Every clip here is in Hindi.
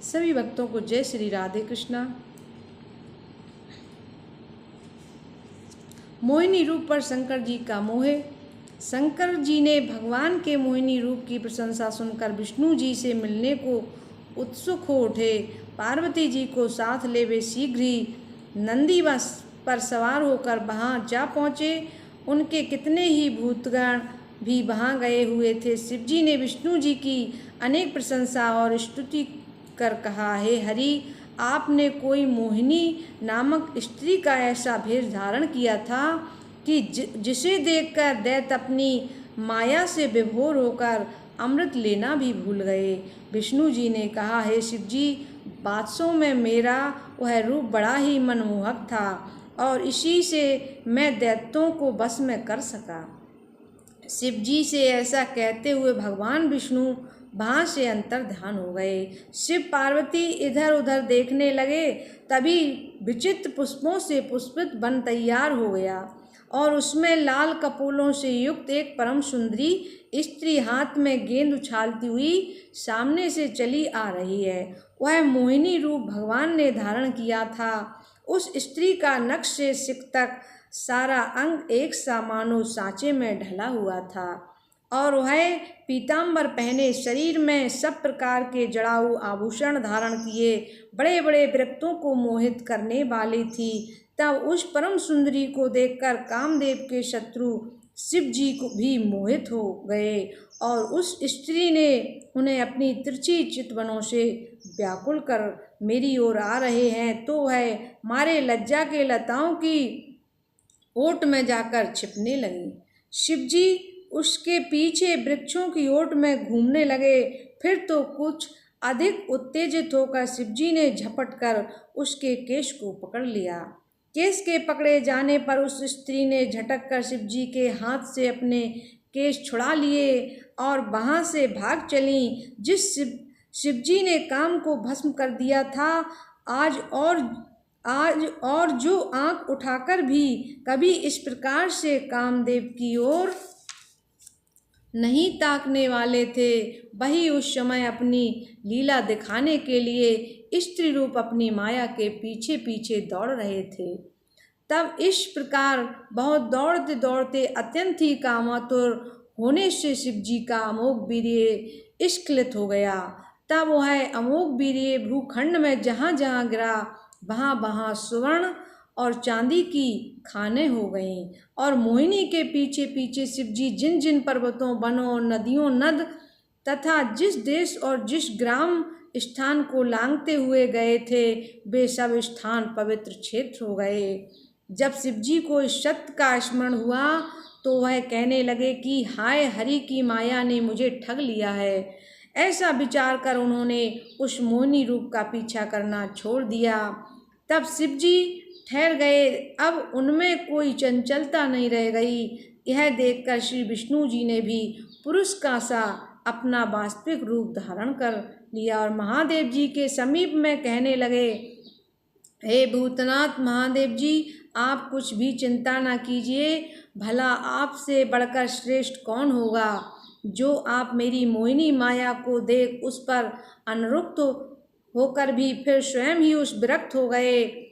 सभी भक्तों को जय श्री राधे कृष्णा। मोहिनी रूप पर शंकर जी का मोह। शंकर जी ने भगवान के मोहिनी रूप की प्रशंसा सुनकर विष्णु जी से मिलने को उत्सुक हो उठे। पार्वती जी को साथ ले वे शीघ्र ही नंदी बस पर सवार होकर वहाँ जा पहुँचे। उनके कितने ही भूतगण भी वहाँ गए हुए थे। शिव जी ने विष्णु जी की अनेक प्रशंसा और स्तुति कर कहा, हे हरि, आपने कोई मोहिनी नामक स्त्री का ऐसा भेष धारण किया था कि जिसे देखकर दैत्य अपनी माया से विभोर होकर अमृत लेना भी भूल गए। विष्णु जी ने कहा, हे शिव जी, बादशाह में मेरा वह रूप बड़ा ही मनमोहक था और इसी से मैं दैत्यों को बस में कर सका। शिव जी से ऐसा कहते हुए भगवान विष्णु वहाँ से अंतर ध्यान हो गए। शिव पार्वती इधर उधर देखने लगे। तभी विचित्र पुष्पों से पुष्पित वन तैयार हो गया और उसमें लाल कपोलों से युक्त एक परम सुंदरी स्त्री हाथ में गेंद उछालती हुई सामने से चली आ रही है। वह मोहिनी रूप भगवान ने धारण किया था। उस स्त्री का नख से सिर तक सारा अंग एक सा मानो सांचे में ढला हुआ था और वह पीताम्बर पहने, शरीर में सब प्रकार के जड़ाऊ आभूषण धारण किए, बड़े बड़े वृत्तों को मोहित करने वाली थी। तब उस परम सुंदरी को देखकर कामदेव के शत्रु शिव जी को भी मोहित हो गए और उस स्त्री ने उन्हें अपनी तिरछी चितवनों से व्याकुल कर मेरी ओर आ रहे हैं तो वह मारे लज्जा के लताओं की ओट में जाकर छिपने लगी। शिव जी उसके पीछे वृक्षों की ओट में घूमने लगे। फिर तो कुछ अधिक उत्तेजित होकर शिव जी ने झपट कर उसके केश को पकड़ लिया। केश के पकड़े जाने पर उस स्त्री ने झटक कर शिव जी के हाथ से अपने केश छुड़ा लिए और वहाँ से भाग चली। जिस शिव जी ने काम को भस्म कर दिया था, आज और जो आंख उठाकर भी कभी इस प्रकार से कामदेव की ओर नहीं ताकने वाले थे, वही उस समय अपनी लीला दिखाने के लिए स्त्री रूप अपनी माया के पीछे पीछे दौड़ रहे थे। तब इस प्रकार बहुत दौड़ते दौड़ते अत्यंत ही कामातुर होने से शिव जी का अमोघ वीर्य स्खलित हो गया। तब वह अमोघ वीर्य भूखंड में जहाँ जहाँ गिरा वहाँ वहाँ स्वर्ण और चांदी की खानें हो गईं और मोहिनी के पीछे पीछे शिव जी जिन जिन पर्वतों, वनों, नदियों, नद तथा जिस देश और जिस ग्राम स्थान को लांघते हुए गए थे, वे सब स्थान पवित्र क्षेत्र हो गए। जब शिव जी को इस सत्य का स्मरण हुआ तो वह कहने लगे कि हाय, हरि की माया ने मुझे ठग लिया है। ऐसा विचार कर उन्होंने उस मोहिनी रूप का पीछा करना छोड़ दिया। तब शिव जी ठहर गए। अब उनमें कोई चंचलता नहीं रह गई। यह देखकर श्री विष्णु जी ने भी पुरुष का सा अपना वास्तविक रूप धारण कर लिया और महादेव जी के समीप में कहने लगे, हे भूतनाथ महादेव जी, आप कुछ भी चिंता न कीजिए। भला आपसे बढ़कर श्रेष्ठ कौन होगा, जो आप मेरी मोहिनी माया को देख उस पर अनुरक्त होकर भी फिर स्वयं ही उस विरक्त हो गए।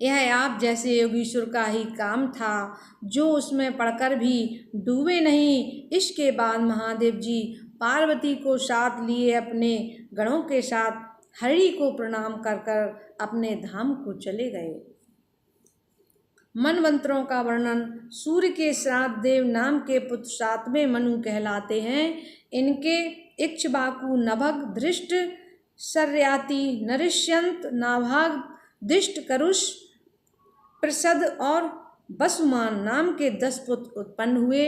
यह आप जैसे योगीश्वर का ही काम था, जो उसमें पड़कर भी डूबे नहीं। इसके बाद महादेव जी पार्वती को साथ लिए अपने गणों के साथ हरि को प्रणाम कर कर अपने धाम को चले गए। मनवंतरों का वर्णन। सूर्य के श्राद्ध देव नाम के पुत्र सातवें मनु कहलाते हैं। इनके इक्ष्वाकु, नभग, धृष्ट, शर्याति, नरिष्यंत, नाभाग, दिष्ट, करुष, प्रसद और वसुमान नाम के 10 पुत्र उत्पन्न हुए।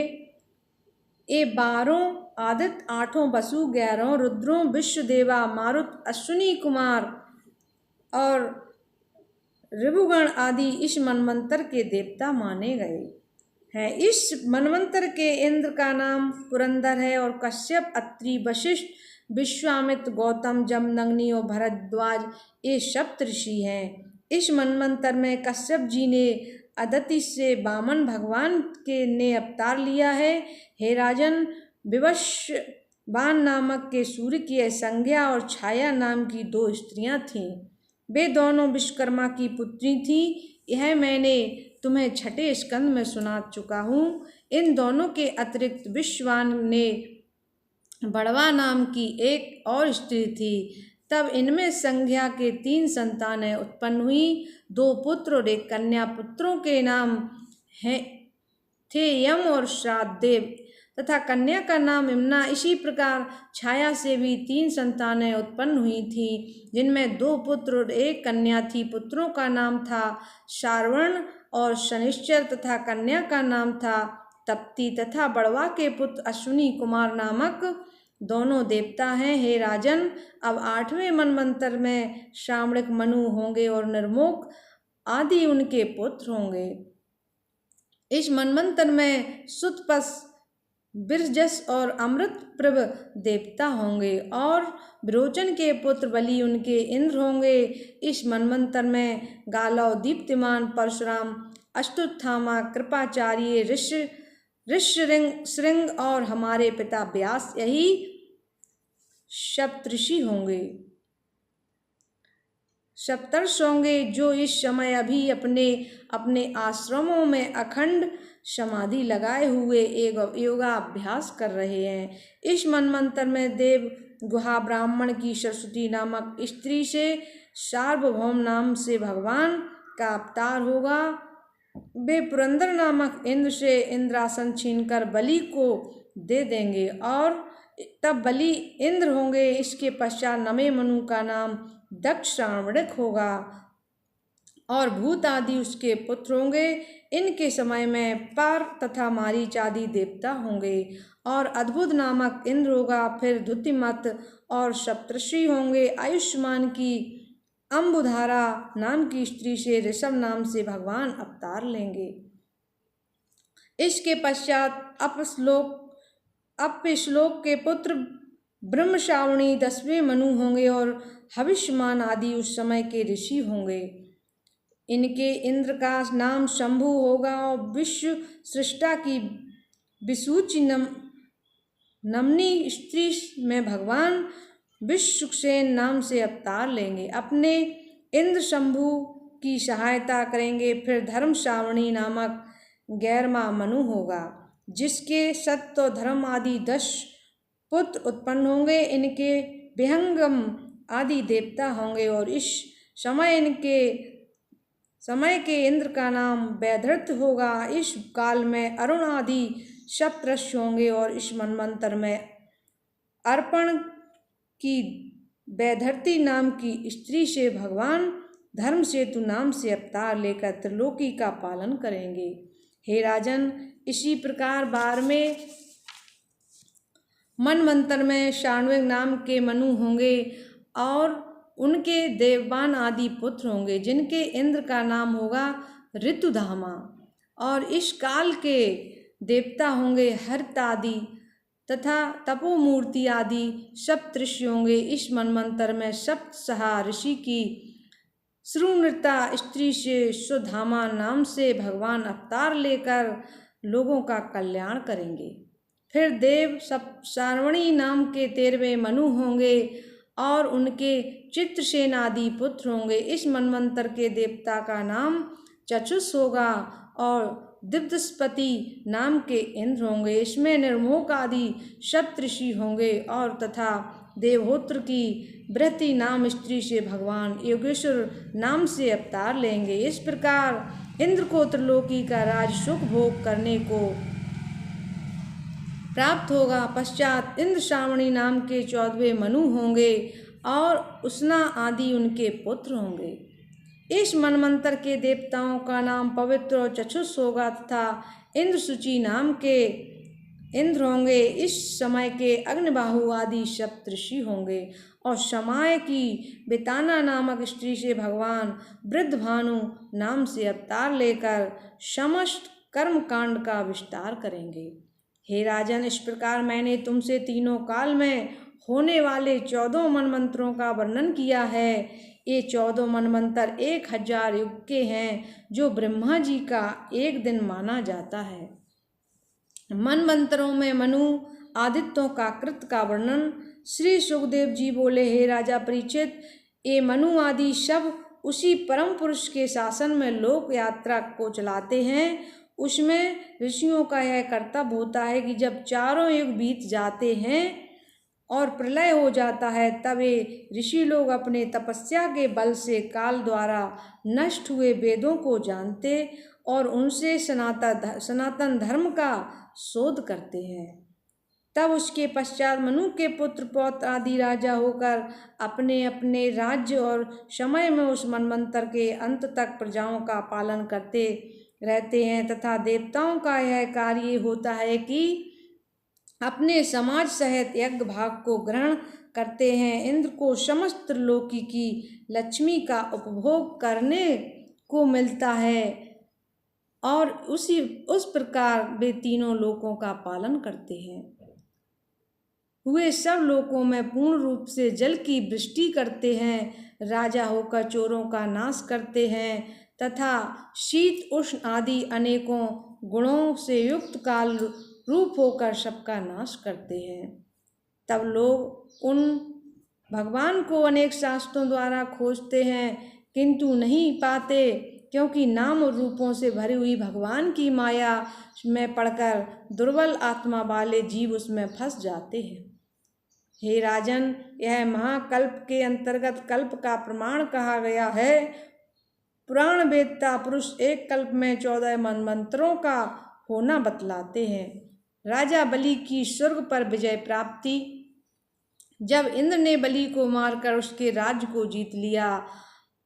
ये 12 आदित्य, 8 वसु, 11 रुद्रों, विश्वदेवा, मारुत, अश्विनी कुमार और ऋभुगण आदि इस मनवंतर के देवता माने गए हैं। इस मनवंतर के इंद्र का नाम पुरंदर है और कश्यप, अत्रि, वशिष्ठ, विश्वामित्र, गौतम, जमदग्नि और भरद्वाज ये सप्त ऋषि हैं। इस मनवंतर में कश्यप जी ने अदिति से वामन भगवान के ने अवतार लिया है। हे राजन, बाण नामक के सूर्य की संज्ञा और छाया नाम की 2 स्त्रियां थीं। वे दोनों विश्वकर्मा की पुत्री थीं। यह मैंने तुम्हें छठे स्कंद में सुना चुका हूँ। इन दोनों के अतिरिक्त विश्वान ने बड़वा नाम की एक और स्त्री थी। तब इनमें संज्ञा के 3 संतानें उत्पन्न हुई, 2 पुत्र और 1 कन्या। पुत्रों के नाम थे यम और श्राद्धदेव तथा कन्या का नाम यमुना। इसी प्रकार छाया से भी 3 संतानें उत्पन्न हुई थीं, जिनमें 2 पुत्र और 1 कन्या थी। पुत्रों का नाम था शारवण और शनिश्चर तथा कन्या का नाम था तप्ती तथा बड़वा के पुत्र अश्विनी कुमार नामक दोनों देवता हैं। हे राजन, अब 8वें मनवंतर में श्रावणिक मनु होंगे और निर्मोक आदि उनके पुत्र होंगे। इस मनवंतर में सुतपस, बिरजस और अमृतप्रभ देवता होंगे और विरोचन के पुत्र बलि उनके इंद्र होंगे। इस मनवंतर में गालव, दीप्तिमान, परशुराम, अश्वत्थामा, कृपाचार्य, ऋष्यशृंग और हमारे पिता व्यास यही सप्तऋषि होंगे, सप्तर्षि होंगे, जो इस समय अभी अपने अपने आश्रमों में अखंड समाधि लगाए हुए योगाभ्यास कर रहे हैं। इस मनवंतर में देव गुहा ब्राह्मण की सरस्वती नामक स्त्री से सार्वभौम नाम से भगवान का अवतार होगा। वे पुरंदर नामक इंद्र से इंद्रासन छीनकर बलि को दे देंगे और तब बलि इंद्र होंगे। इसके पश्चात नमे मनु का नाम दक्ष श्रावणिक होगा और भूत आदि उसके पुत्र होंगे। इनके समय में पर तथा मारीच आदि देवता होंगे और अद्भुत नामक इंद्र होगा। फिर द्युतिमत और सप्तऋषि होंगे। आयुष्मान की अम्बुधारा नाम की स्त्री से ऋषभ नाम से भगवान अवतार लेंगे। इसके पश्चात अपश्लोक के पुत्र ब्रह्मश्रावणी 10वें मनु होंगे और हविष्यमान आदि उस समय के ऋषि होंगे। इनके इंद्र का नाम शंभु होगा और विश्व सृष्टा की विसूचि नमनी स्त्री में भगवान विश्वसेन नाम से अवतार लेंगे। अपने इंद्र शंभु की सहायता करेंगे। फिर धर्म श्रावणी नामक 11वां मनु होगा, जिसके सत्य और धर्म आदि 10 पुत्र उत्पन्न होंगे। इनके विहंगम आदि देवता होंगे और इस समय के इंद्र का नाम वैधृत होगा। इस काल में अरुण आदि सप्तऋषि होंगे और इस मनवंतर में अर्पण की वैधरती नाम की स्त्री से भगवान धर्म सेतु नाम से अवतार लेकर त्रिलोकी का पालन करेंगे। हे राजन, इसी प्रकार 12वें मनवंतर में शाण्विक नाम के मनु होंगे और उनके देववान आदि पुत्र होंगे, जिनके इंद्र का नाम होगा ऋतुधामा और इस काल के देवता होंगे हरितादि तथा तपोमूर्ति आदि सप्तऋषि होंगे। इस मनवंतर में सप्तसहा ऋषि की श्रुनृता स्त्री से सुधामा नाम से भगवान अवतार लेकर लोगों का कल्याण करेंगे। फिर देव सारवणी नाम के 13वें मनु होंगे और उनके चित्रसेन आदि पुत्र होंगे। इस मनवंतर के देवता का नाम चक्षुष होगा और दिव्यस्पति नाम के इंद्र होंगे। इसमें निर्मोक आदि सप्तऋषि होंगे और तथा देवहोत्र की बृहति नाम स्त्री से भगवान योगेश्वर नाम से अवतार लेंगे। इस प्रकार इंद्र को त्रिलोकी का राज सुख भोग करने को प्राप्त होगा। पश्चात इंद्र श्रावणी नाम के 14वें मनु होंगे और उष्णा आदि उनके पुत्र होंगे। इस मनवंतर के देवताओं का नाम पवित्र और चक्षुष होगा तथा इंद्र सूचि नाम के इंद्र होंगे। इस समय के अग्निबाहु आदि सप्तऋषि होंगे और समय की बेताना नामक स्त्री से भगवान वृद्धभानु नाम से अवतार लेकर समस्त कर्म कांड का विस्तार करेंगे। हे राजन, इस प्रकार मैंने तुमसे तीनों काल में होने वाले 14 मनमंत्रों का वर्णन किया है। ये 14 मनमंत्र 1000 युग के हैं, जो ब्रह्मा जी का एक दिन माना जाता है। मनमंत्रों में मनु आदित्यों का कृत का वर्णन। श्री सुखदेव जी बोले, हे राजा परीक्षित, ये मनु आदि सब उसी परम पुरुष के शासन में लोक यात्रा को चलाते हैं। उसमें ऋषियों का यह कर्तव्य होता है कि जब चारों युग बीत जाते हैं और प्रलय हो जाता है, तब ये ऋषि लोग अपने तपस्या के बल से काल द्वारा नष्ट हुए वेदों को जानते और उनसे सनातन धर्म का शोध करते हैं। तब उसके पश्चात मनु के पुत्र पौत्र आदि राजा होकर अपने अपने राज्य और समय में उस मनवंतर के अंत तक प्रजाओं का पालन करते रहते हैं, तथा देवताओं का यह कार्य होता है कि अपने समाज सहित यज्ञ भाग को ग्रहण करते हैं। इंद्र को समस्त लोकी की लक्ष्मी का उपभोग करने को मिलता है और उस प्रकार वे तीनों लोकों का पालन करते हैं। वे सब लोकों में पूर्ण रूप से जल की वृष्टि करते हैं, राजा होकर चोरों का नाश करते हैं तथा शीत उष्ण आदि अनेकों गुणों से युक्त काल रूप होकर सबका नाश करते हैं। तब लोग उन भगवान को अनेक शास्त्रों द्वारा खोजते हैं, किंतु नहीं पाते, क्योंकि नाम और रूपों से भरी हुई भगवान की माया में पड़कर दुर्बल आत्मा वाले जीव उसमें फंस जाते हैं। हे राजन, यह महाकल्प के अंतर्गत कल्प का प्रमाण कहा गया है। पुराण वेदता पुरुष एक कल्प में 14 मनवंतरों का होना बतलाते हैं। राजा बलि की स्वर्ग पर विजय प्राप्ति। जब इंद्र ने बलि को मारकर उसके राज्य को जीत लिया,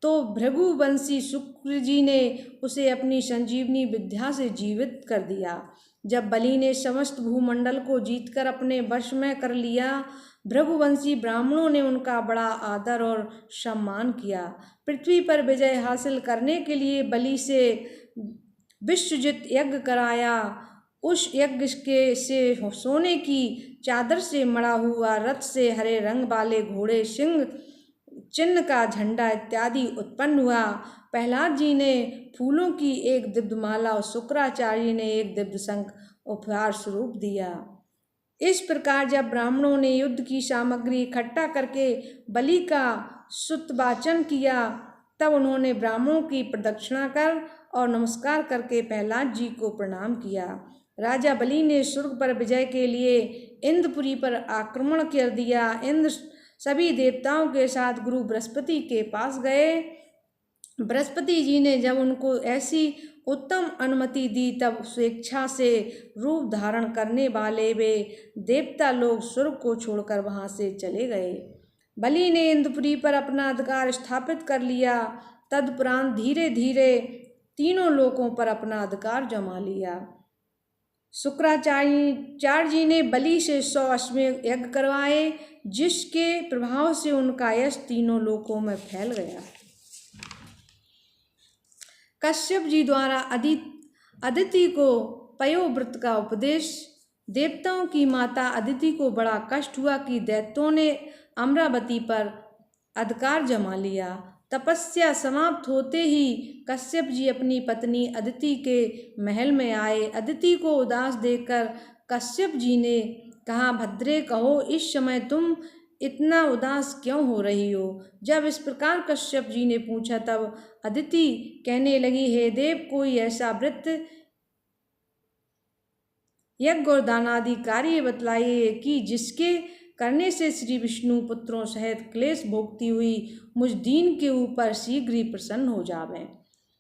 तो भृगुवंशी शुक्र जी ने उसे अपनी संजीवनी विद्या से जीवित कर दिया। जब बलि ने समस्त भूमंडल को जीतकर अपने वश में कर लिया, भृगुवंशी ब्राह्मणों ने उनका बड़ा आदर और सम्मान किया। पृथ्वी पर विजय हासिल करने के लिए बलि से विश्वजित यज्ञ कराया। उस यज्ञ के से सोने की चादर से मड़ा हुआ रथ से हरे रंग वाले घोड़े, सिंह चिन्ह का झंडा इत्यादि उत्पन्न हुआ। प्रहलाद जी ने फूलों की एक दिव्य माला और शुक्राचार्य ने एक दिव्य शंख उपहार स्वरूप दिया। इस प्रकार जब ब्राह्मणों ने युद्ध की सामग्री इकट्ठा करके बलि का स्तुतिवाचन किया, तब उन्होंने ब्राह्मणों की प्रदक्षिणा कर और नमस्कार करके प्रहलाद जी को प्रणाम किया। राजा बलि ने स्वर्ग पर विजय के लिए इंद्रपुरी पर आक्रमण कर दिया। इंद्र सभी देवताओं के साथ गुरु बृहस्पति के पास गए। बृहस्पति जी ने जब उनको ऐसी उत्तम अनुमति दी, तब स्वेच्छा से रूप धारण करने वाले वे देवता लोग स्वर्ग को छोड़कर वहां से चले गए। बलि ने इंद्रपुरी पर अपना अधिकार स्थापित कर लिया। तदुपरांत धीरे धीरे तीनों लोकों पर अपना अधिकार जमा लिया। शुक्राचार्य जी ने बलि से 100 अश्वमेध यज्ञ करवाए, जिसके प्रभाव से उनका यश तीनों लोकों में फैल गया। कश्यप जी द्वारा अदिति को पयोव्रत का उपदेश। देवताओं की माता अदिति को बड़ा कष्ट हुआ कि दैत्यों ने अमरावती पर अधिकार जमा लिया। तपस्या समाप्त होते ही कश्यप जी अपनी पत्नी अदिति के महल में आए। अदिति को उदास देखकर कश्यप जी ने कहा, भद्रे कहो, इस समय तुम इतना उदास क्यों हो रही हो? जब इस प्रकार कश्यप जी ने पूछा, तब अदिति कहने लगी, हे देव, कोई ऐसा व्रत यज्ञ और दानादि कार्य बतलाइए कि जिसके करने से श्री विष्णु पुत्रों सहित क्लेश भोगती हुई मुझ दीन के ऊपर शीघ्र ही प्रसन्न हो जावें।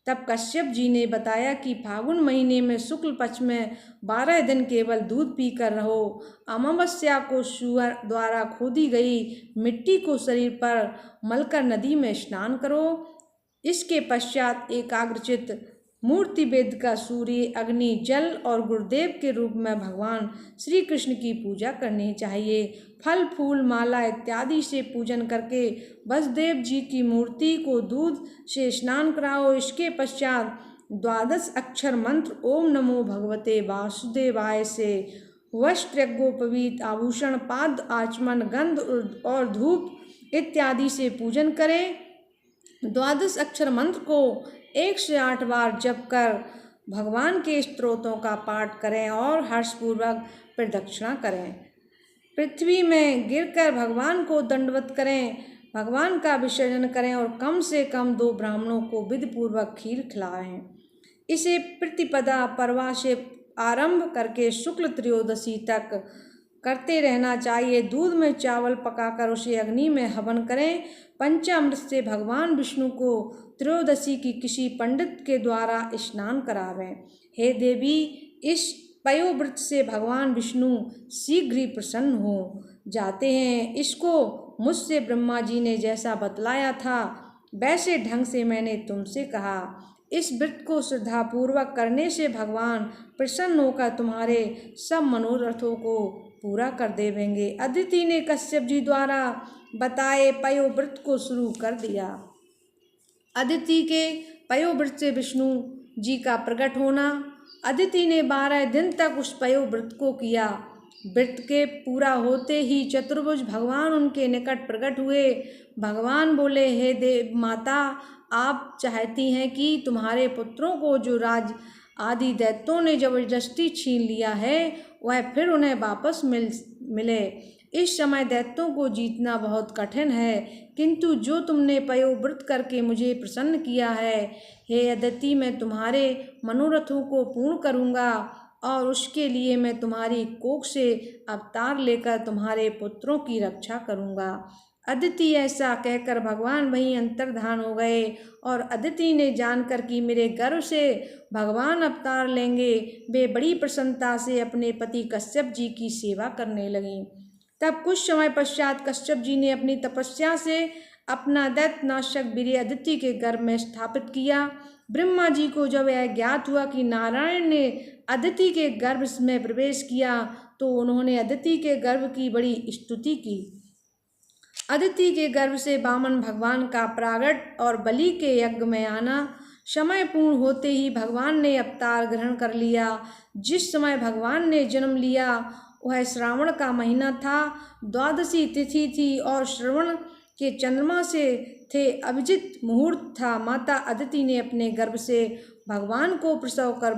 तब कश्यप जी ने बताया कि फागुन महीने में शुक्ल पक्ष में 12 दिन केवल दूध पीकर रहो। अमावस्या को सुअर द्वारा खोदी गई मिट्टी को शरीर पर मलकर नदी में स्नान करो। इसके पश्चात एकाग्रचित मूर्ति वेद का सूर्य, अग्नि, जल और गुरुदेव के रूप में भगवान श्री कृष्ण की पूजा करनी चाहिए। फल, फूल, माला इत्यादि से पूजन करके वसुदेव जी की मूर्ति को दूध से स्नान कराओ। इसके पश्चात 12 अक्षर मंत्र ओम नमो भगवते वासुदेवाय से वस्त्र, यज्ञोपवीत, आभूषण, पाद, आचमन, गंध और धूप इत्यादि से पूजन करें। 12 अक्षर मंत्र को 108 बार जप कर भगवान के स्तोत्रों का पाठ करें और हर्षपूर्वक प्रदक्षिणा करें। पृथ्वी में गिरकर भगवान को दंडवत करें, भगवान का विसर्जन करें और कम से कम 2 ब्राह्मणों को विधिपूर्वक खीर खिलाएं। इसे प्रतिपदा पर्वा से आरंभ करके शुक्ल त्रयोदशी तक करते रहना चाहिए। दूध में चावल पकाकर उसे अग्नि में हवन करें। पंचामृत से भगवान विष्णु को त्रयोदशी की किसी पंडित के द्वारा स्नान करावें। हे देवी, इस पयोव्रत से भगवान विष्णु शीघ्र ही प्रसन्न हो जाते हैं। इसको मुझसे ब्रह्मा जी ने जैसा बतलाया था वैसे ढंग से मैंने तुमसे कहा। इस व्रत को श्रद्धापूर्वक करने से भगवान प्रसन्न होकर तुम्हारे सब मनोरथों को पूरा कर देवेंगे। अदिति ने कश्यप जी द्वारा बताए पयोव्रत को शुरू कर दिया। अदिति के पयोव्रत से विष्णु जी का प्रकट होना। अदिति ने 12 दिन तक उस पयोव्रत को किया। व्रत के पूरा होते ही चतुर्भुज भगवान उनके निकट प्रकट हुए। भगवान बोले, हे देव माता, आप चाहती हैं कि तुम्हारे पुत्रों को जो राज आदि दैत्यों ने जबरदस्ती छीन लिया है वह फिर उन्हें वापस मिले। इस समय दैत्यों को जीतना बहुत कठिन है, किंतु जो तुमने पयोव्रत करके मुझे प्रसन्न किया है, हे अदिति, मैं तुम्हारे मनोरथों को पूर्ण करूँगा और उसके लिए मैं तुम्हारी कोख से अवतार लेकर तुम्हारे पुत्रों की रक्षा करूँगा। अदिति ऐसा कहकर भगवान वहीं अंतर्धान हो गए और अदिति ने जानकर कि मेरे गर्भ से भगवान अवतार लेंगे, वे बड़ी प्रसन्नता से अपने पति कश्यप जी की सेवा करने लगीं। तब कुछ समय पश्चात कश्यप जी ने अपनी तपस्या से अपना दैत्यनाशक वीर्य अदिति के गर्भ में स्थापित किया। ब्रह्मा जी को जब यह ज्ञात हुआ कि नारायण ने अदिति के गर्भ में प्रवेश किया तो उन्होंने अदिति के गर्भ की बड़ी स्तुति की। अदिति के गर्भ से वामन भगवान का प्रागट और बलि के यज्ञ में आना। समय पूर्ण होते ही भगवान ने अवतार ग्रहण कर लिया। जिस समय भगवान ने जन्म लिया वह श्रावण का महीना था। द्वादशी तिथि थी और श्रवण के चंद्रमा से थे अभिजित मुहूर्त था। माता अदिति ने अपने गर्भ से भगवान को प्रसव कर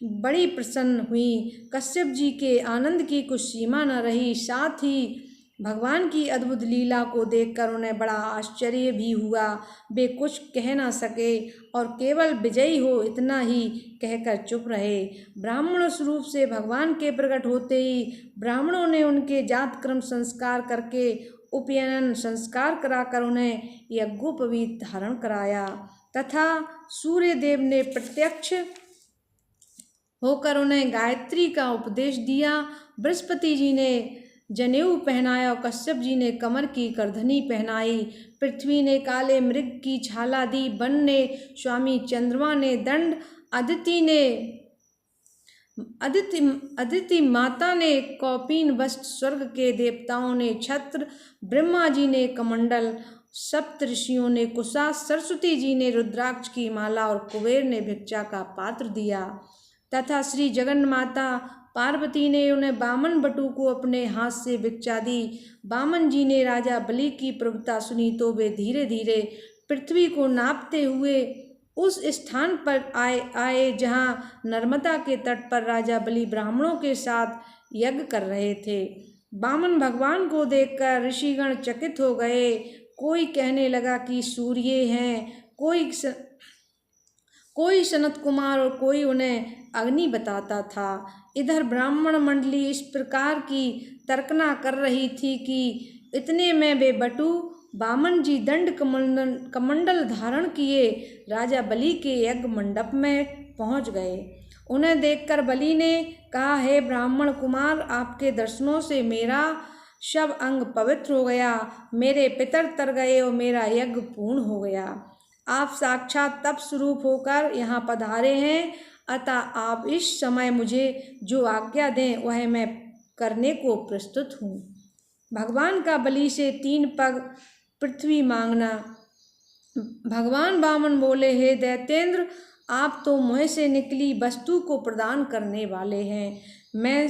बड़ी प्रसन्न हुई। कश्यप जी के आनंद की कुछ सीमा न रही। साथ ही भगवान की अद्भुत लीला को देखकर उन्हें बड़ा आश्चर्य भी हुआ। वे कुछ कह न सके और केवल विजयी हो इतना ही कहकर चुप रहे। ब्राह्मण स्वरूप से भगवान के प्रकट होते ही ब्राह्मणों ने उनके जात क्रम संस्कार करके उपनयन संस्कार कराकर उन्हें यज्ञोपवीत धारण कराया तथा सूर्य देव ने प्रत्यक्ष होकर उन्हें गायत्री का उपदेश दिया। बृहस्पति जी ने जनेऊ पहनाया और कश्यप जी ने कमर की करधनी पहनाई। पृथ्वी ने काले मृग की छाला दी। वन ने स्वामी चंद्रमा ने दंड, अदिति माता ने कौपीन वस्त्र, स्वर्ग के देवताओं ने छत्र, ब्रह्मा जी ने कमंडल, सप्त ऋषियों ने कुशा, सरस्वती जी ने रुद्राक्ष की माला और कुबेर ने भिक्षा का पात्र दिया तथा श्री जगन माता पार्वती ने उन्हें वामन बटु को अपने हाथ से भिक्षा दी। वामन जी ने राजा बलि की प्रभुता सुनी तो वे धीरे धीरे पृथ्वी को नापते हुए उस स्थान पर आए जहाँ नर्मदा के तट पर राजा बलि ब्राह्मणों के साथ यज्ञ कर रहे थे। वामन भगवान को देखकर ऋषिगण चकित हो गए। कोई कहने लगा कि सूर्य हैं, कोई सनत कुमार और कोई उन्हें अग्नि बताता था। इधर ब्राह्मण मंडली इस प्रकार की तर्कना कर रही थी कि इतने में वे बटु वामन जी दंड कमंडल धारण किए राजा बलि के यज्ञ मंडप में पहुंच गए। उन्हें देखकर बलि ने कहा, हे ब्राह्मण कुमार, आपके दर्शनों से मेरा सब अंग पवित्र हो गया, मेरे पितर तर गए और मेरा यज्ञ पूर्ण हो गया। आप साक्षात तप स्वरूप होकर यहाँ पधारे हैं, अतः आप इस समय मुझे जो आज्ञा दें वह मैं करने को प्रस्तुत हूँ। भगवान का बलि से 3 पग पृथ्वी मांगना। भगवान वामन बोले, हे दैत्येंद्र, आप तो मुँह से निकली वस्तु को प्रदान करने वाले हैं, मैं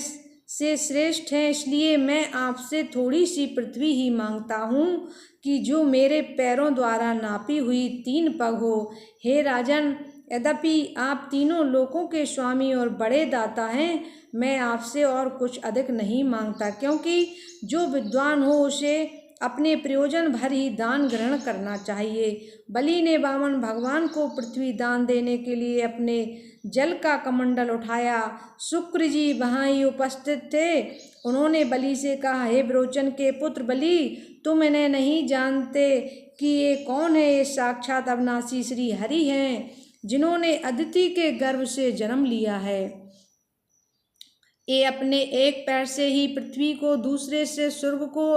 से श्रेष्ठ हैं, इसलिए मैं आपसे थोड़ी सी पृथ्वी ही मांगता हूँ कि जो मेरे पैरों द्वारा नापी हुई 3 पग हो। हे राजन, यद्यपि आप तीनों लोकों के स्वामी और बड़े दाता हैं, मैं आपसे और कुछ अधिक नहीं मांगता, क्योंकि जो विद्वान हो उसे अपने प्रयोजन भर ही दान ग्रहण करना चाहिए। बलि ने वामन भगवान को पृथ्वी दान देने के लिए अपने जल का कमंडल उठाया। शुक्र जी वहाँ ही उपस्थित थे। उन्होंने बलि से कहा, हे विरोचन के पुत्र बलि, तुम इन्हें नहीं जानते कि ये कौन है। ये साक्षात अविनाशी श्री हरि हैं, जिन्होंने अदिति के गर्भ से जन्म लिया है। ये अपने एक पैर से ही पृथ्वी को, दूसरे से स्वर्ग को,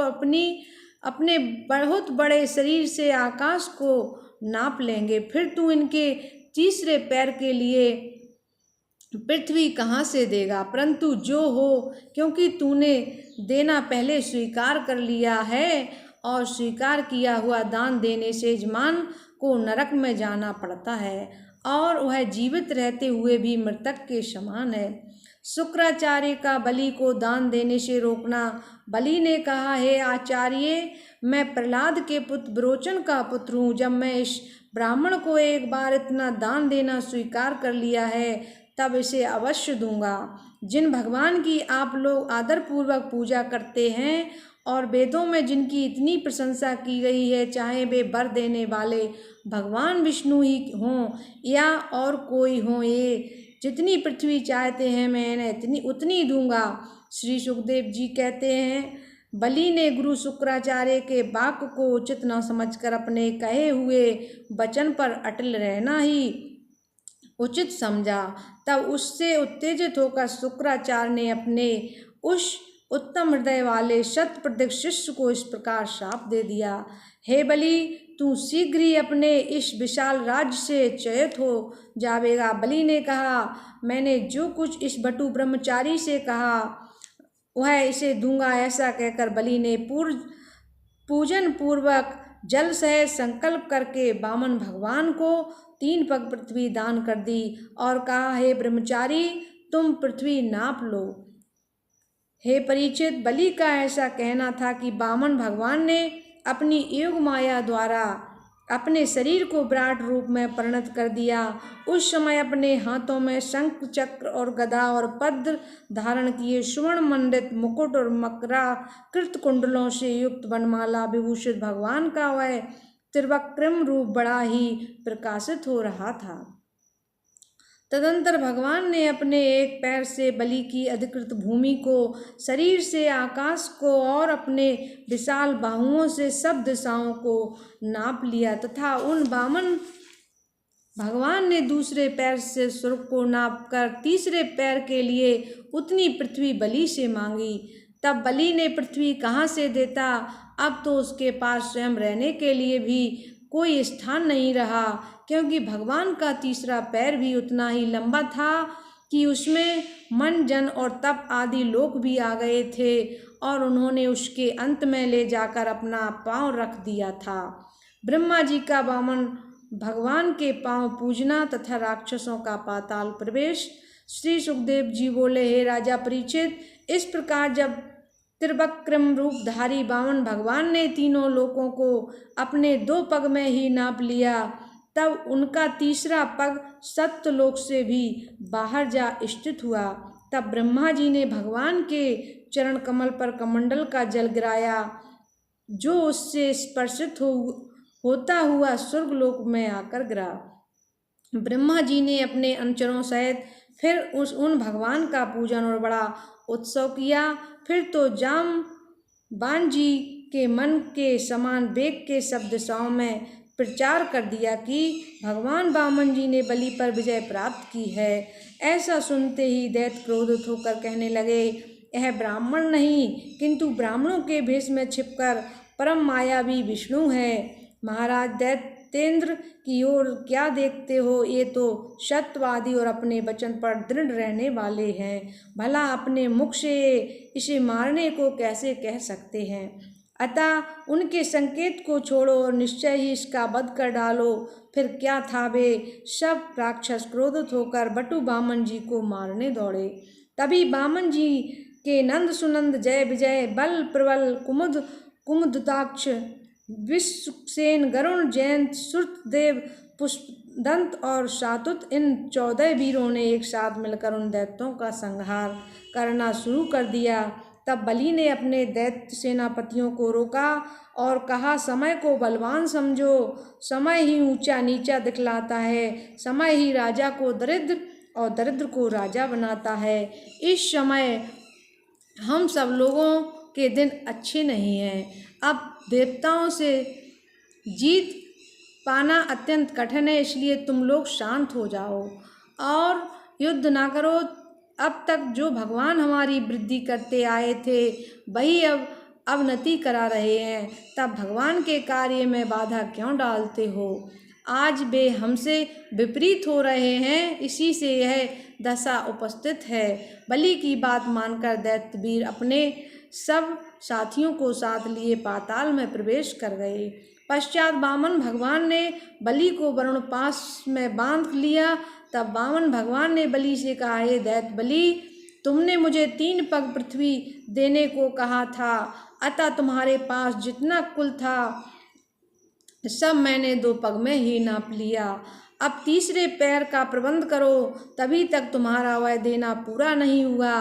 अपने बहुत बड़े शरीर से आकाश को नाप लेंगे। फिर तू इनके तीसरे पैर के लिए पृथ्वी कहाँ से देगा? परंतु जो हो, क्योंकि तूने देना पहले स्वीकार कर लिया है, और स्वीकार किया हुआ दान देने से यजमान को नरक में जाना पड़ता है, और वह जीवित रहते हुए भी मृतक के समान है। शुक्राचार्य का बलि को दान देने से रोकना। बलि ने कहा, हे आचार्य, मैं प्रहलाद के पुत्र विरोचन का पुत्र हूँ। जब मैं इस ब्राह्मण को एक बार इतना दान देना स्वीकार कर लिया है, तब इसे अवश्य दूंगा। जिन भगवान की आप लोग आदरपूर्वक पूजा करते हैं और वेदों में जिनकी इतनी प्रशंसा की गई है, चाहे वे वर देने वाले भगवान विष्णु ही हों या और कोई हों, ये जितनी पृथ्वी चाहते हैं मैं इन्हें उतनी दूंगा। श्री सुखदेव जी कहते हैं, बलि ने गुरु शुक्राचार्य के वाक्य को उचित न समझकर अपने कहे हुए वचन पर अटल रहना ही उचित समझा। तब उससे उत्तेजित होकर शुक्राचार्य ने अपने उस उत्तम हृदय वाले शतप्रतिक शिष्य को इस प्रकार शाप दे दिया, हे बलि, तू शीघ्र ही अपने इस विशाल राज्य से च्युत हो जाएगा। बलि ने कहा, मैंने जो कुछ इस बटु ब्रह्मचारी से कहा वह इसे दूंगा। ऐसा कहकर बलि ने पूजन पूर्वक जल सहित संकल्प करके वामन भगवान को 3 पग पृथ्वी दान कर दी और कहा, हे ब्रह्मचारी, तुम पृथ्वी नाप लो। हे परीक्षित, बलि का ऐसा कहना था कि वामन भगवान ने अपनी योग माया द्वारा अपने शरीर को विराट रूप में परिणत कर दिया। उस समय अपने हाथों में शंख, चक्र और गदा और पद्म धारण किए स्वर्ण मंडित मुकुट और मकराकृत कुंडलों से युक्त वनमाला विभूषित भगवान का वह त्रिवक्रम रूप बड़ा ही प्रकाशित हो रहा था। तदंतर भगवान ने अपने एक पैर से बलि की अधिकृत भूमि को, शरीर से आकाश को और अपने विशाल बाहुओं से सब दिशाओं को नाप लिया तथा उन वामन भगवान ने दूसरे पैर से स्वर्ग को नापकर तीसरे पैर के लिए उतनी पृथ्वी बलि से मांगी। तब बलि ने पृथ्वी कहाँ से देता? अब तो उसके पास स्वयं रहने के लिए भी कोई स्थान नहीं रहा, क्योंकि भगवान का तीसरा पैर भी उतना ही लंबा था कि उसमें मन, जन और तप आदि लोक भी आ गए थे और उन्होंने उसके अंत में ले जाकर अपना पांव रख दिया था। ब्रह्मा जी का वामन भगवान के पांव पूजना तथा राक्षसों का पाताल प्रवेश। श्री सुखदेव जी बोले, हे राजा परीक्षित, इस प्रकार जब त्रिवक्रम रूपधारी वामन भगवान ने तीनों लोकों को अपने 2 पग में ही नाप लिया, तब उनका तीसरा पग सत्यलोक से भी बाहर जा स्थित हुआ। तब ब्रह्मा जी ने भगवान के चरण कमल पर कमंडल का जल गिराया, जो उससे स्पर्शित होता हुआ स्वर्गलोक में आकर गिरा। ब्रह्मा जी ने अपने अनुचरों सहित फिर उन भगवान का पूजन और बड़ा उत्सव किया। फिर तो जामवान जी के मन के समान वेग के शब्द दिशाओं में प्रचार कर दिया कि भगवान वामन जी ने बलि पर विजय प्राप्त की है। ऐसा सुनते ही दैत्य क्रोधित होकर कहने लगे, यह ब्राह्मण नहीं किंतु ब्राह्मणों के भेष में छिपकर परम मायावी विष्णु है। महाराज दैत्येंद्र की ओर क्या देखते हो? ये तो सत्यवादी और अपने वचन पर दृढ़ रहने वाले हैं। भला अपने मुख से इसे मारने को कैसे कह सकते हैं? अतः उनके संकेत को छोड़ो और निश्चय ही इसका वध कर डालो। फिर क्या था, वे सब राक्षस क्रोधित होकर बटु वामन जी को मारने दौड़े। तभी वामन जी के नंद सुनंद, जय विजय, बल प्रबल, कुमुदताक्ष, विश्वसेन, गरुण, जयंत, श्रुतदेव, दंत और शातुत इन 14 वीरों ने एक साथ मिलकर उन दैत्यों का संहार करना शुरू कर दिया। तब बलि ने अपने दैत्य सेनापतियों को रोका और कहा, समय को बलवान समझो, समय ही ऊंचा नीचा दिखलाता है, समय ही राजा को दरिद्र और दरिद्र को राजा बनाता है। इस समय हम सब लोगों के दिन अच्छे नहीं हैं। अब देवताओं से जीत पाना अत्यंत कठिन है, इसलिए तुम लोग शांत हो जाओ और युद्ध ना करो। अब तक जो भगवान हमारी वृद्धि करते आए थे वही अब अवनति करा रहे हैं, तब भगवान के कार्य में बाधा क्यों डालते हो? आज वे हमसे विपरीत हो रहे हैं, इसी से यह दशा उपस्थित है। बलि की बात मानकर दैत्यवीर अपने सब साथियों को साथ लिए पाताल में प्रवेश कर गए। पश्चात वामन भगवान ने बलि को वरुण पाश में बांध लिया। तब वामन भगवान ने बलि से कहा, हे दैत्य बलि, तुमने मुझे 3 पग पृथ्वी देने को कहा था, अतः तुम्हारे पास जितना कुल था सब मैंने 2 पग में ही नाप लिया। अब तीसरे पैर का प्रबंध करो, तभी तक तुम्हारा वह देना पूरा नहीं हुआ।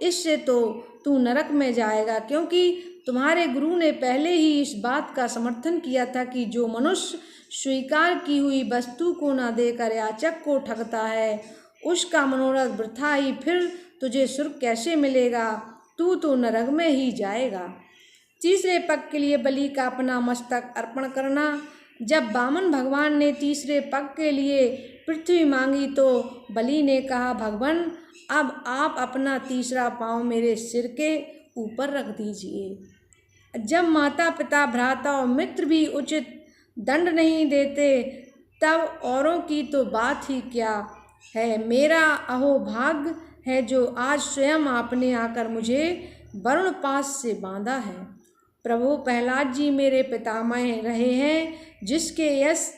इससे तो तू नरक में जाएगा, क्योंकि तुम्हारे गुरु ने पहले ही इस बात का समर्थन किया था कि जो मनुष्य स्वीकार की हुई वस्तु को न देकर याचक को ठगता है उसका मनोरथ वृथा ही, फिर तुझे स्वर्ग कैसे मिलेगा? तू तो नरक में ही जाएगा। तीसरे पग के लिए बलि का अपना मस्तक अर्पण करना। जब वामन भगवान ने तीसरे पग के लिए पृथ्वी मांगी तो बलि ने कहा, भगवान अब आप अपना तीसरा पांव मेरे सिर के ऊपर रख दीजिए। जब माता पिता भ्राता और मित्र भी उचित दंड नहीं देते तब औरों की तो बात ही क्या है। मेरा अहोभाग्य है जो आज स्वयं आपने आकर मुझे वरुण पाश से बांधा है। प्रभु प्रहलाद जी मेरे पितामह रहे हैं, जिसके यश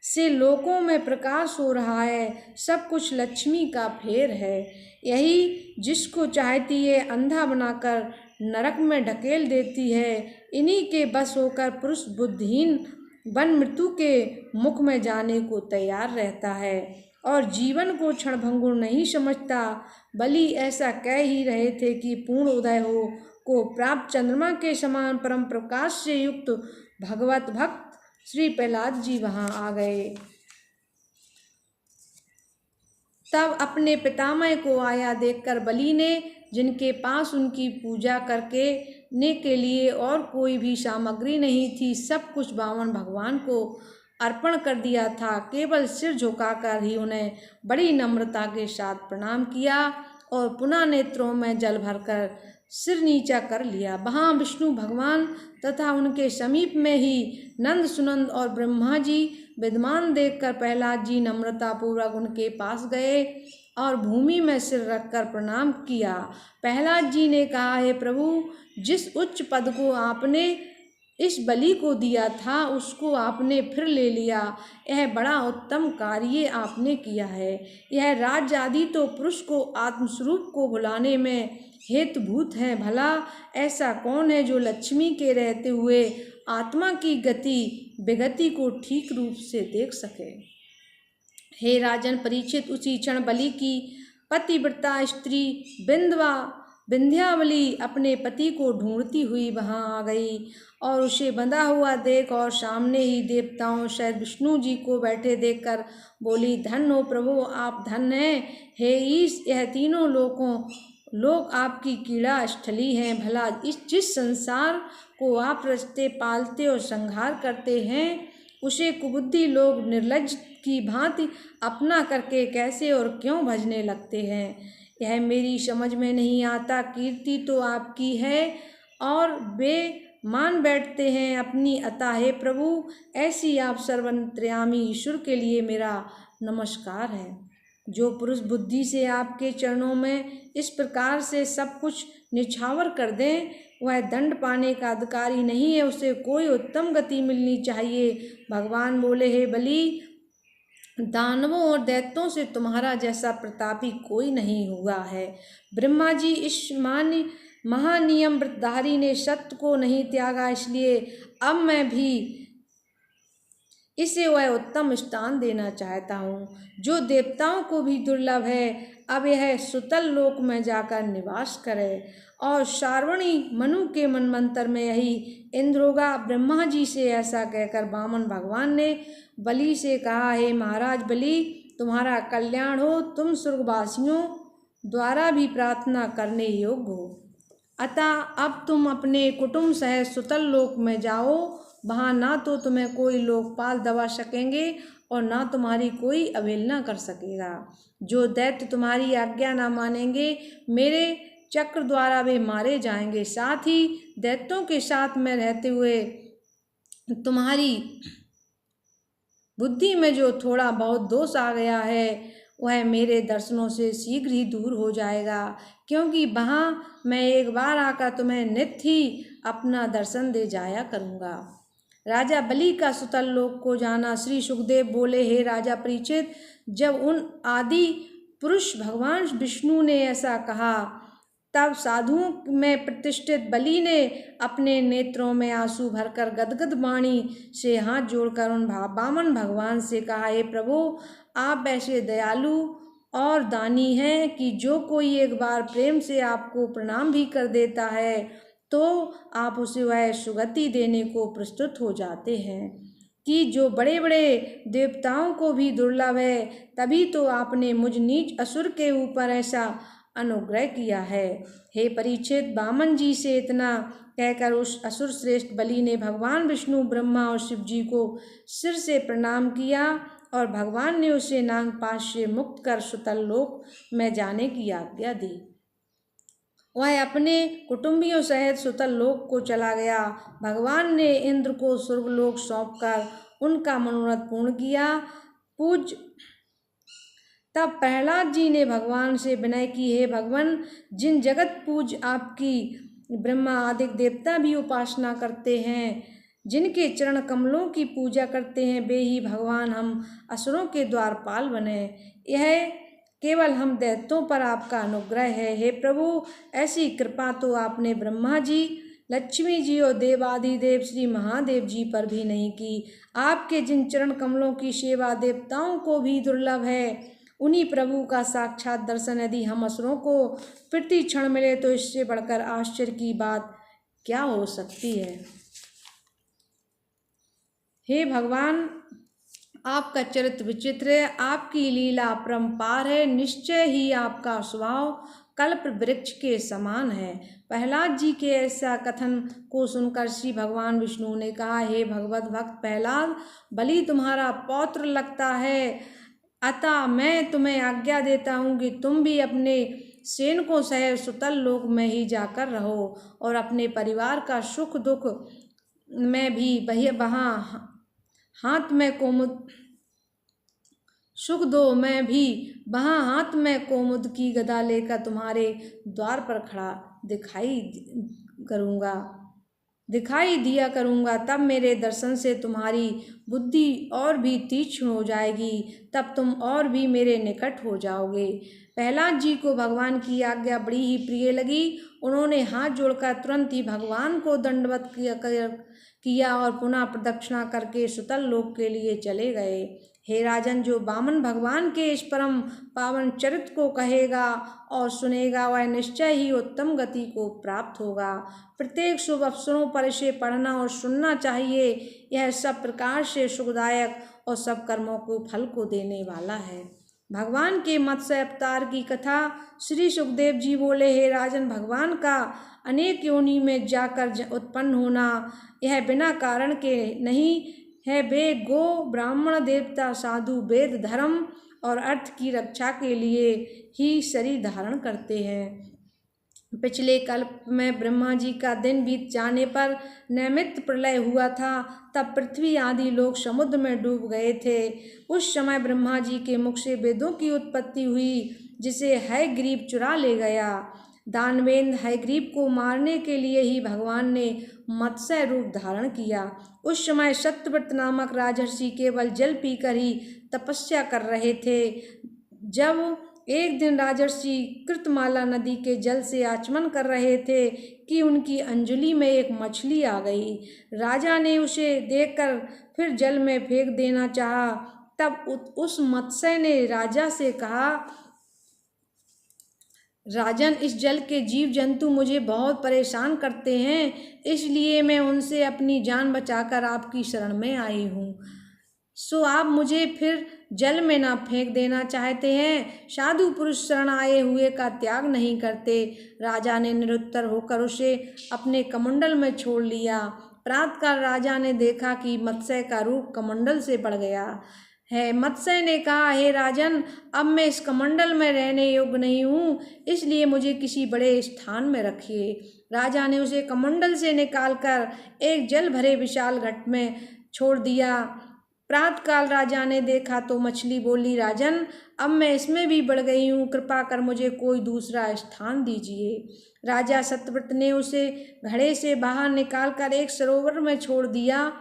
से लोकों में प्रकाश हो रहा है। सब कुछ लक्ष्मी का फेर है, यही जिसको चाहती है अंधा बनाकर नरक में ढकेल देती है। इन्हीं के बस होकर पुरुष बुद्धिहीन वन मृत्यु के मुख में जाने को तैयार रहता है और जीवन को क्षणभंगुर नहीं समझता। बलि ऐसा कह ही रहे थे कि पूर्ण उदय को प्राप्त चंद्रमा के समान परम प्रकाश से युक्त भगवत भक्त श्री प्रहलाद जी वहां आ गए। तब अपने पितामह को आया देखकर बलि ने, जिनके पास उनकी पूजा करके ने के लिए और कोई भी सामग्री नहीं थी, सब कुछ वामन भगवान को अर्पण कर दिया था। केवल सिर झुकाकर ही उन्हें बड़ी नम्रता के साथ प्रणाम किया और पुनः नेत्रों में जल भरकर सिर नीचा कर लिया। वहाँ विष्णु भगवान तथा उनके समीप में ही नंद सुनंद और ब्रह्मा जी विद्यमान देखकर प्रहलाद जी नम्रता पूर्वक उनके पास गए और भूमि में सिर रखकर प्रणाम किया। प्रहलाद जी ने कहा, हे प्रभु, जिस उच्च पद को आपने इस बलि को दिया था उसको आपने फिर ले लिया। यह बड़ा उत्तम कार्य आपने किया है। यह राज्य आदि तो पुरुष को आत्मस्वरूप को भुलाने में हेतुभूत है। भला ऐसा कौन है जो लक्ष्मी के रहते हुए आत्मा की गति विगति को ठीक रूप से देख सके। हे राजन परीक्षित, उसी क्षण बलि की पतिव्रता स्त्री विंध्यावली अपने पति को ढूंढती हुई वहां आ गई और उसे बंधा हुआ देख और सामने ही देवताओं सहित विष्णु जी को बैठे देखकर बोली, धन हो प्रभु, आप धन हैं। हे ईश, यह तीनों लोग आपकी क्रीड़ा स्थली हैं। भला जिस संसार को आप रचते पालते और संहार करते हैं उसे कुबुद्धि लोग निर्लज्ज की भांति अपना करके कैसे और क्यों भजने लगते हैं, यह मेरी समझ में नहीं आता। कीर्ति तो आपकी है और वे मान बैठते हैं अपनी। अतः हे प्रभु, ऐसी आप सर्वंतर्यामी ईश्वर के लिए मेरा नमस्कार है। जो पुरुष बुद्धि से आपके चरणों में इस प्रकार से सब कुछ निछावर कर दें वह दंड पाने का अधिकारी नहीं है, उसे कोई उत्तम गति मिलनी चाहिए। भगवान बोले, हे बलि, दानवों और दैत्यों से तुम्हारा जैसा प्रतापी कोई नहीं हुआ है। ब्रह्मा जी इस महानियम व्रतधारी ने सत्य को नहीं त्यागा, इसलिए अब मैं भी इसे वह उत्तम स्थान देना चाहता हूँ जो देवताओं को भी दुर्लभ है। अब यह सुतल लोक में जाकर निवास करे। और श्रावणी मनु के मनमंत्र में यही इंद्र होगा। ब्रह्मा जी से ऐसा कहकर वामन भगवान ने बलि से कहा, हे महाराज बलि, तुम्हारा कल्याण हो, तुम स्वर्गवासियों द्वारा भी प्रार्थना करने योग्य हो। अतः अब तुम अपने कुटुंब सहित सुतल लोक में जाओ। वहाँ ना तो तुम्हें कोई लोकपाल दबा सकेंगे और ना तुम्हारी कोई अवहेलना कर सकेगा। जो दैत्य तुम्हारी आज्ञा ना मानेंगे, मेरे चक्र द्वारा वे मारे जाएंगे। साथ ही दैत्यों के साथ में रहते हुए तुम्हारी बुद्धि में जो थोड़ा बहुत दोष आ गया है, वह मेरे दर्शनों से शीघ्र ही दूर हो जाएगा, क्योंकि वहाँ मैं एक बार आकर तुम्हें नित्य ही अपना दर्शन दे जाया करूँगा। राजा बलि का सुतल लोक को जाना। श्री सुखदेव बोले, हे राजा परीक्षित, जब उन आदि पुरुष भगवान विष्णु ने ऐसा कहा, तब साधुओं में प्रतिष्ठित बलि ने अपने नेत्रों में आंसू भरकर गदगद वाणी से हाथ जोड़कर उन वामन भगवान से कहा, हे प्रभु, आप ऐसे दयालु और दानी हैं कि जो कोई एक बार प्रेम से आपको प्रणाम भी कर देता है तो आप उसे वह सुगति देने को प्रस्तुत हो जाते हैं कि जो बड़े बड़े देवताओं को भी दुर्लभ है। तभी तो आपने मुझ नीच असुर के ऊपर ऐसा अनुग्रह किया है। हे परीक्षित, वामन जी से इतना कहकर उस असुर श्रेष्ठ बलि ने भगवान विष्णु, ब्रह्मा और शिव जी को सिर से प्रणाम किया और भगवान ने उसे नागपाश से मुक्त कर सुतल लोक में जाने की आज्ञा दी। वह अपने कुटुंबियों सहित सुतल लोक को चला गया। भगवान ने इंद्र को स्वर्गलोक सौंपकर उनका मनोरथ पूर्ण किया। तब प्रहलाद जी ने भगवान से विनय की, हे भगवान, जिन जगत पूज आपकी ब्रह्मा आदि देवता भी उपासना करते हैं, जिनके चरण कमलों की पूजा करते हैं, वे ही भगवान हम असुरों के द्वारपाल बने। यह केवल हम दैत्यों पर आपका अनुग्रह है। हे प्रभु, ऐसी कृपा तो आपने ब्रह्मा जी, लक्ष्मी जी और देवादिदेव श्री महादेव जी पर भी नहीं की। आपके जिन चरण कमलों की सेवा देवताओं को भी दुर्लभ है, उन्हीं प्रभु का साक्षात दर्शन यदि हम असुरों को प्रति क्षण मिले तो इससे बढ़कर आश्चर्य की बात क्या हो सकती है। हे भगवान, आपका चरित्र विचित्र है, आपकी लीला अपरंपार है। निश्चय ही आपका स्वभाव कल्प वृक्ष के समान है। प्रहलाद जी के ऐसा कथन को सुनकर श्री भगवान विष्णु ने कहा, हे भगवत भक्त प्रहलाद, बलि तुम्हारा पौत्र लगता है, अतः मैं तुम्हें आज्ञा देता हूँ कि तुम भी अपने सैनिकों सहित सुतल लोक में ही जाकर रहो और अपने परिवार का सुख दुख में भी वहाँ हाथ में कोमुद सुख दो। मैं भी वहाँ हाथ में कोमुद की गदा लेकर तुम्हारे द्वार पर खड़ा दिखाई दिया करूँगा। तब मेरे दर्शन से तुम्हारी बुद्धि और भी तीक्ष्ण हो जाएगी, तब तुम और भी मेरे निकट हो जाओगे। प्रहलाद जी को भगवान की आज्ञा बड़ी ही प्रिय लगी। उन्होंने हाथ जोड़कर तुरंत ही भगवान को दंडवत किया और पुनः प्रदक्षिणा करके सुतल लोक के लिए चले गए। हे राजन, जो वामन भगवान के इस परम पावन चरित्र को कहेगा और सुनेगा, वह निश्चय ही उत्तम गति को प्राप्त होगा। प्रत्येक शुभ अवसरों पर इसे पढ़ना और सुनना चाहिए। यह सब प्रकार से सुखदायक और सब कर्मों को फल को देने वाला है। भगवान के मत्स्य अवतार की कथा। श्री सुखदेव जी बोले, हे राजन, भगवान का अनेक योनि में जाकर उत्पन्न होना यह बिना कारण के नहीं है। वे गो, ब्राह्मण, देवता, साधु, वेद, धर्म और अर्थ की रक्षा के लिए ही शरीर धारण करते हैं। पिछले कल्प में ब्रह्मा जी का दिन बीत जाने पर नैमित्त प्रलय हुआ था। तब पृथ्वी आदि लोग समुद्र में डूब गए थे। उस समय ब्रह्मा जी के मुख से वेदों की उत्पत्ति हुई, जिसे हयग्रीव चुरा ले गया। दानवेंद्र हयग्रीव को मारने के लिए ही भगवान ने मत्स्य रूप धारण किया। उस समय सत्यव्रत नामक राजर्षि केवल जल पीकर ही तपस्या कर रहे थे। जब एक दिन राजर्षि कृतमाला नदी के जल से आचमन कर रहे थे कि उनकी अंजलि में एक मछली आ गई। राजा ने उसे देखकर फिर जल में फेंक देना चाहा। तब उस मत्स्य ने राजा से कहा, राजन, इस जल के जीव जंतु मुझे बहुत परेशान करते हैं, इसलिए मैं उनसे अपनी जान बचाकर आपकी शरण में आई हूँ। सो आप मुझे फिर जल में ना फेंक देना चाहते हैं। साधु पुरुष शरण आए हुए का त्याग नहीं करते। राजा ने निरुत्तर होकर उसे अपने कमंडल में छोड़ लिया। प्रातःकाल राजा ने देखा कि मत्स्य का रूप कमंडल से बढ़ गया है। मत्स्य ने कहा, हे राजन, अब मैं इस कमंडल में रहने योग्य नहीं हूँ, इसलिए मुझे किसी बड़े स्थान में रखिए। राजा ने उसे कमंडल से निकालकर एक जल भरे विशाल घट में छोड़ दिया। प्रातःकाल राजा ने देखा तो मछली बोली, राजन, अब मैं इसमें भी बढ़ गई हूँ, कृपा कर मुझे कोई दूसरा स्थान दीजिए। राजा सत्यव्रत ने उसे घड़े से बाहर निकालकर एक सरोवर में छोड़ दिया।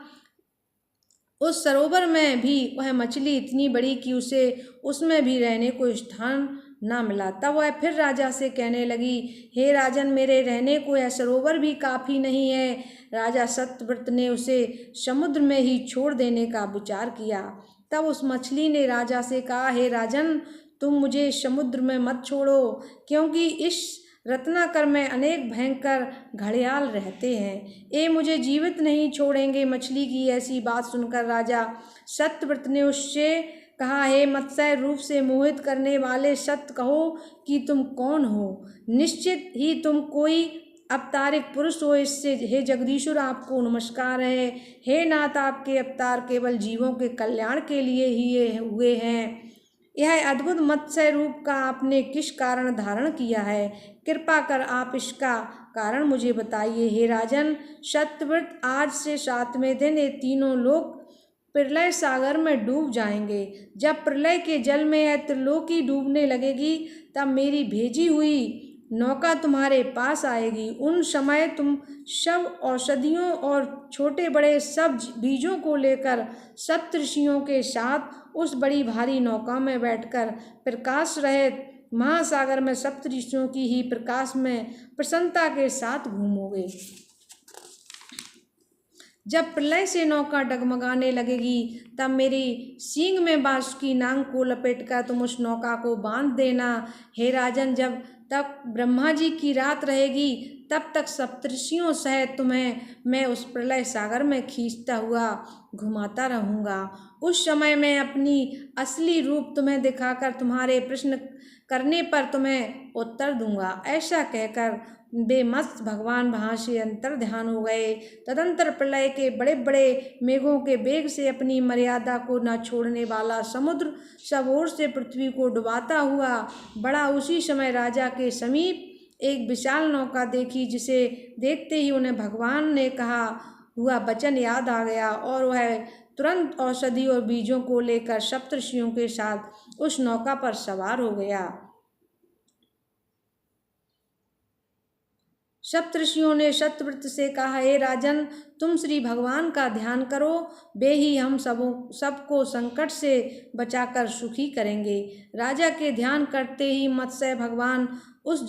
उस सरोवर में भी वह मछली इतनी बड़ी कि उसे उसमें भी रहने को स्थान ना मिला। तब वह फिर राजा से कहने लगी, हे राजन, मेरे रहने को यह सरोवर भी काफ़ी नहीं है। राजा सत्यव्रत ने उसे समुद्र में ही छोड़ देने का विचार किया। तब उस मछली ने राजा से कहा, हे राजन, तुम मुझे समुद्र में मत छोड़ो, क्योंकि इस रत्नाकर में अनेक भयंकर घड़ियाल रहते हैं, ये मुझे जीवित नहीं छोड़ेंगे। मछली की ऐसी बात सुनकर राजा सत्यव्रत ने उससे कहा, हे मत्स्य रूप से मोहित करने वाले, सत्य कहो कि तुम कौन हो। निश्चित ही तुम कोई अवतारिक पुरुष हो। इससे हे जगदीश्वर, आपको नमस्कार है। हे नाथ, आपके अवतार केवल जीवों के कल्याण के लिए ही हुए हैं। यह अद्भुत मत्स्य रूप का आपने किस कारण धारण किया है? कृपा कर आप इसका कारण मुझे बताइए। हे राजन सत्यव्रत, आज से 7वें दिन ये तीनों लोग प्रलय सागर में डूब जाएंगे। जब प्रलय के जल में यह त्रिलोकी डूबने लगेगी, तब मेरी भेजी हुई नौका तुम्हारे पास आएगी। उन समय तुम सब औषधियों और छोटे बड़े सब बीजों को लेकर सप्तऋषियों के साथ उस बड़ी भारी नौका में बैठकर प्रकाश रहित महासागर में सप्तऋषियों की ही प्रकाश में प्रसन्नता के साथ घूमोगे। जब प्रलय से नौका डगमगाने लगेगी, तब मेरी सींग में बाँस की नांग को लपेटकर तुम उस नौका को बांध देना। हे राजन, जब तक ब्रह्मा जी की रात रहेगी, तब तक सप्तऋषियों सहित तुम्हें मैं उस प्रलय सागर में खींचता हुआ घुमाता रहूँगा। उस समय मैं अपनी असली रूप तुम्हें दिखाकर तुम्हारे प्रश्न करने पर तुम्हें उत्तर दूंगा। ऐसा कहकर बेमस्त भगवान वहाँ से अंतर ध्यान हो गए। तदंतर प्रलय के बड़े बड़े मेघों के वेग से अपनी मर्यादा को न छोड़ने वाला समुद्र सब ओर से पृथ्वी को डुबाता हुआ बड़ा। उसी समय राजा के समीप एक विशाल नौका देखी, जिसे देखते ही उन्हें भगवान ने कहा हुआ वचन याद आ गया और वह तुरंत औषधि और बीजों को लेकर सप्तऋषियों के साथ उस नौका पर सवार हो गया। सप्तऋषियों ने सत्यव्रत से कहा, हे राजन, तुम श्री भगवान का ध्यान करो, वे ही हम सबको संकट से बचाकर सुखी करेंगे। राजा के ध्यान करते ही मत्स्य भगवान उस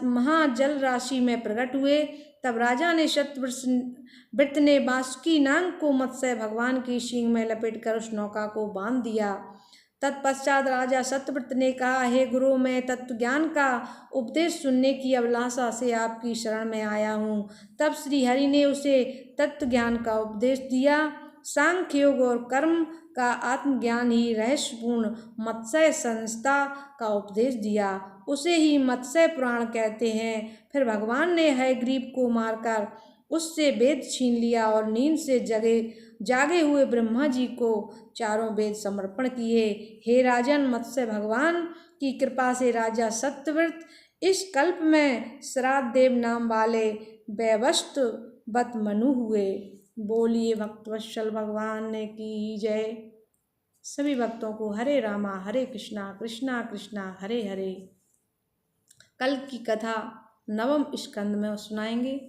महाजल राशि में प्रकट हुए। तब राजा ने सत्यव्रत ने बाँसुकी नांग को मत्स्य भगवान की सींग में लपेटकर उस नौका को बांध दिया। तत्पश्चात राजा सत्यव्रत ने कहा, हे गुरु, मैं तत्व ज्ञान का उपदेश सुनने की अभिलाषा से आपकी शरण में आया हूँ। तब श्री हरि ने उसे तत्व ज्ञान का उपदेश दिया। सांख्य योग और कर्म का आत्मज्ञान ही रहस्यपूर्ण मत्स्य संस्था का उपदेश दिया। उसे ही मत्स्य पुराण कहते हैं। फिर भगवान ने हयग्रीव को मारकर उससे वेद छीन लिया और नींद से जागे हुए ब्रह्मा जी को चारों वेद समर्पण किए। हे राजन, मत्स्य भगवान की कृपा से राजा सत्यव्रत इस कल्प में श्राद्ध देव नाम वाले वैवस्वत वत मनु हुए। बोलिए भक्तवत्सल भगवान ने की जय। सभी भक्तों को हरे रामा हरे कृष्णा कृष्णा कृष्णा हरे हरे। कल की कथा 9वें स्कंद में सुनाएंगे।